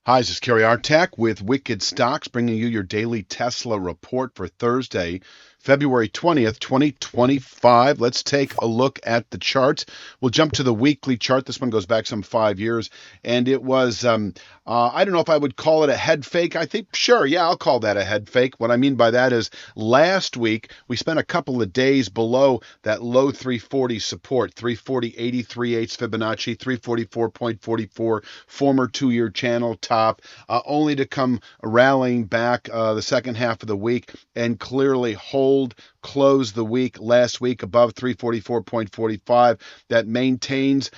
Hi, this is Kerry Artak with Wicked Stocks, bringing you your daily Tesla report for Thursday, February 20th, 2025. Let's take a look at the charts. We'll jump to the weekly chart. This one goes back some 5 years, and it was, I don't know if I would call it a head fake. I think, sure, yeah, I'll call that a head fake. What I mean by that is last week, we spent a couple of days below that low 340 support, 340.83 Fibonacci, 344.44, former two-year channel top, only to come rallying back the second half of the week and clearly close the week last week above 344.45. That maintains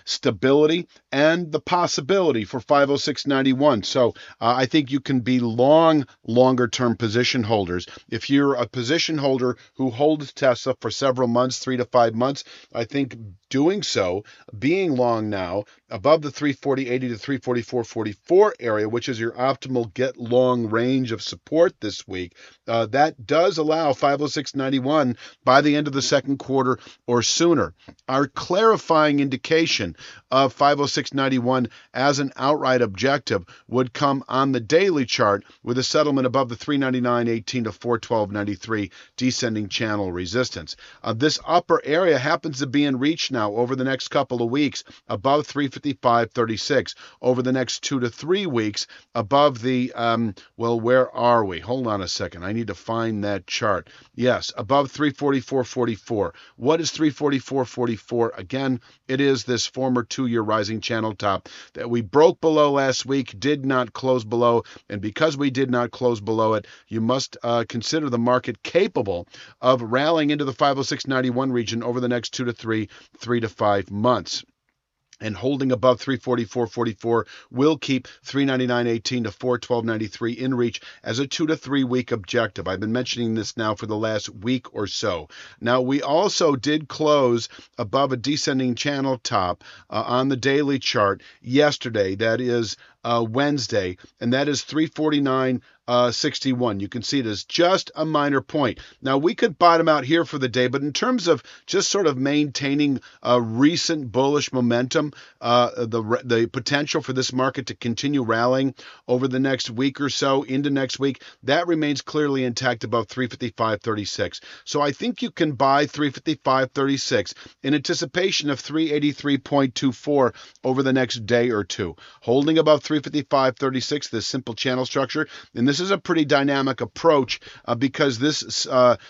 stability and the possibility for 506.91. So I think you can be longer term position holders. If you're a position holder who holds Tesla for several months, 3 to 5 months, I think doing so, being long now, above the 340.80 to 344.44 area, which is your optimal get long range of support this week, that does allow 506.91 by the end of the second quarter or sooner. Our clarifying indication of 506.91 as an outright objective would come on the daily chart with a settlement above the 399.18 to 412.93 descending channel resistance. This upper area happens to be in reach now over the next couple of weeks above 355.36. Over the next 2 to 3 weeks above the, where are we? Hold on a second. I need to find that chart. Yes, above 344.44. What is 344.44? Again, it is this former two-year rising channel top that we broke below last week, did not close below, and because we did not close below it, you must consider the market capable of rallying into the 506.91 region over the next 2 to 3 to 5 months. And holding above 344.44 will keep 399.18 to 412.93 in reach as a 2 to 3 week objective. I've been mentioning this now for the last week or so. Now, we also did close above a descending channel top on the daily chart yesterday. That is Wednesday, and that is 349.61. You can see it as just a minor point. Now, we could bottom out here for the day, but in terms of just sort of maintaining a recent bullish momentum, the potential for this market to continue rallying over the next week or so into next week, that remains clearly intact above 355.36. So I think you can buy 355.36 in anticipation of 383.24 over the next day or two. Holding above 355.36, this simple channel structure, and this is a pretty dynamic approach because this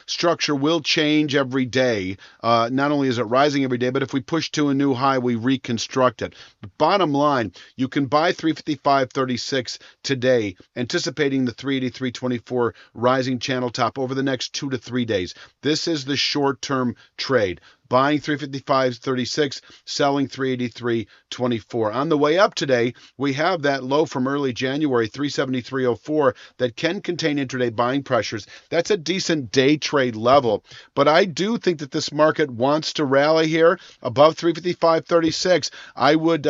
structure will change every day. Not only is it rising every day, but if we push to a new high, we reconstruct it. But bottom line, you can buy 355.36 today, anticipating the 383.24 rising channel top over the next 2 to 3 days. This is the short-term trade. Buying 355.36, selling 383.24. On the way up today, we have that low from early January, 373.04, that can contain intraday buying pressures. That's a decent day trade level. But I do think that this market wants to rally here above 355.36. I would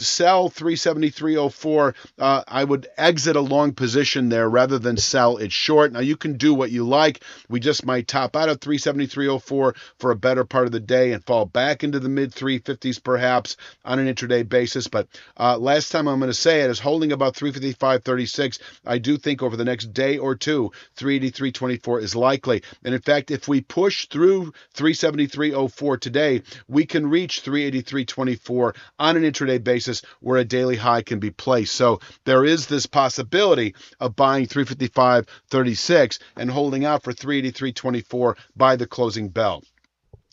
sell 373.04. I would exit a long position there rather than sell it short. Now, you can do what you like. We just might top out of 373.04 for a better part of the day and fall back into the mid 350s perhaps on an intraday basis. But last time I'm going to say it is holding about 355.36. I do think over the next day or two, 383.24 is likely. And in fact, if we push through 373.04 today, we can reach 383.24 on an intraday basis where a daily high can be placed. So there is this possibility of buying 355.36 and holding out for 383.24 by the closing bell.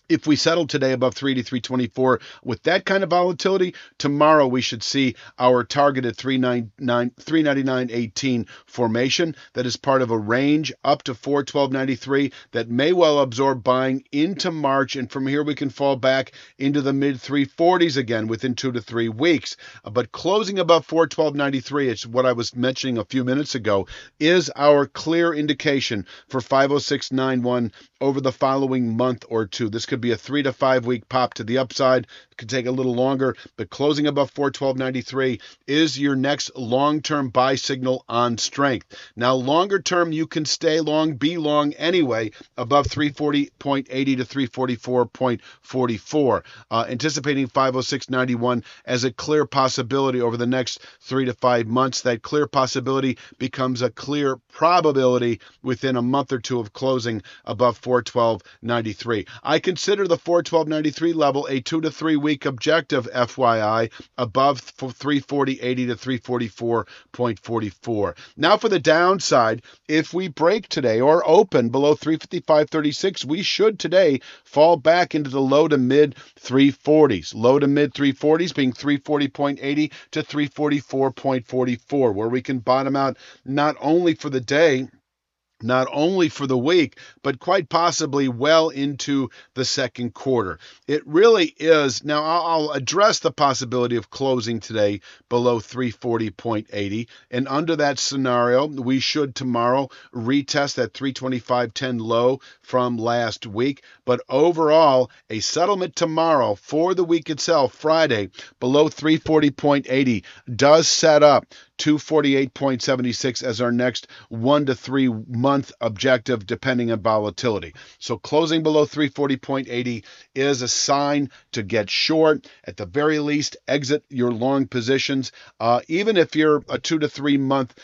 If we settle today above 383.24 with that kind of volatility, tomorrow we should see our targeted 399.18 formation that is part of a range up to 412.93 that may well absorb buying into March, and from here we can fall back into the mid 340s again within 2 to 3 weeks. But closing above 412.93, it's what I was mentioning a few minutes ago, is our clear indication for 506.91 over the following month or two. This could could be a 3 to 5 week pop to the upside. It could take a little longer, but closing above 412.93 is your next long-term buy signal on strength. Now, longer term, you can stay long, be long anyway, above 340.80 to 344.44. Anticipating 506.91 as a clear possibility over the next 3 to 5 months. That clear possibility becomes a clear probability within a month or two of closing above 412.93. I consider the 412.93 level a 2 to 3 week objective, FYI, above 340.80 to 344.44. Now for the downside, if we break today or open below 355.36, we should today fall back into the low to mid 340s. Low to mid 340s being 340.80 to 344.44, where we can bottom out not only for the day, not only for the week, but quite possibly well into the second quarter. It really is. Now, I'll address the possibility of closing today below 340.80. And under that scenario, we should tomorrow retest that 325.10 low from last week. But overall, a settlement tomorrow for the week itself, Friday, below 340.80 does set up 248.76 as our next 1 to 3 month objective, depending on volatility. So closing below 340.80 is a sign to get short. At the very least, exit your long positions. Even if you're a 2 to 3 month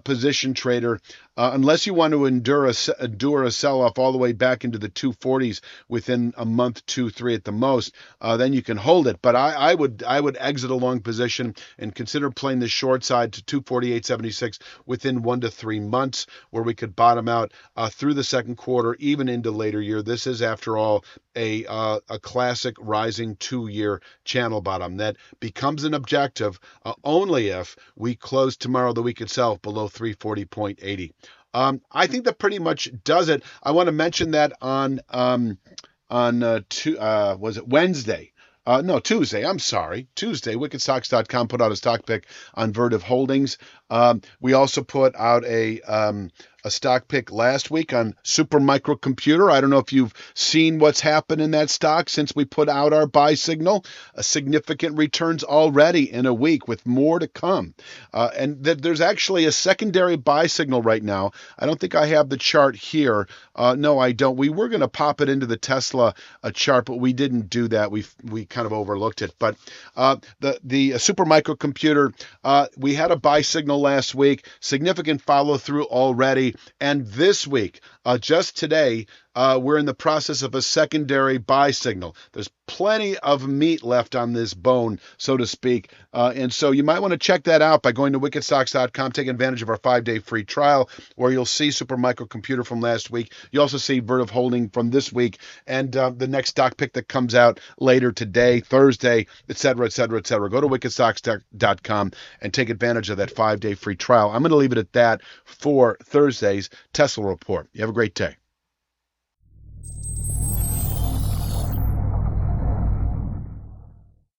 position trader, unless you want to endure a sell-off all the way back into the 240s within a month, 2, 3 at the most, then you can hold it. But I would exit a long position and consider playing the short side to 248.76 within 1 to 3 months, where we could bottom out through the second quarter, even into later year. This is, after all, a classic rising 2-year channel bottom that becomes an objective only if we close tomorrow, the week itself, below 340.80. I think that pretty much does it. I want to mention that on was it Wednesday? No, Tuesday. I'm sorry. Tuesday, wickedstocks.com put out a stock pick on Vertiv Holdings. We also put out a stock pick last week on Supermicrocomputer. I don't know if you've seen what's happened in that stock since we put out our buy signal. Significant returns already in a week, with more to come. And there's actually a secondary buy signal right now. I don't think I have the chart here. No, I don't. We were going to pop it into the Tesla chart, but we didn't do that. We kind of overlooked it. But the Supermicrocomputer, we had a buy signal last week. Significant follow through already. And this week, just today, we're in the process of a secondary buy signal. There's plenty of meat left on this bone, so to speak. And so you might want to check that out by going to wickedstocks.com, take advantage of our 5-day free trial, where you'll see Supermicrocomputer from last week. You also see Vertiv Holding from this week, and the next stock pick that comes out later today, Thursday, et cetera, et cetera, et cetera. Go to wickedstocks.com and take advantage of that 5-day free trial. I'm going to leave it at that for Thursday's Tesla report. You have a great day.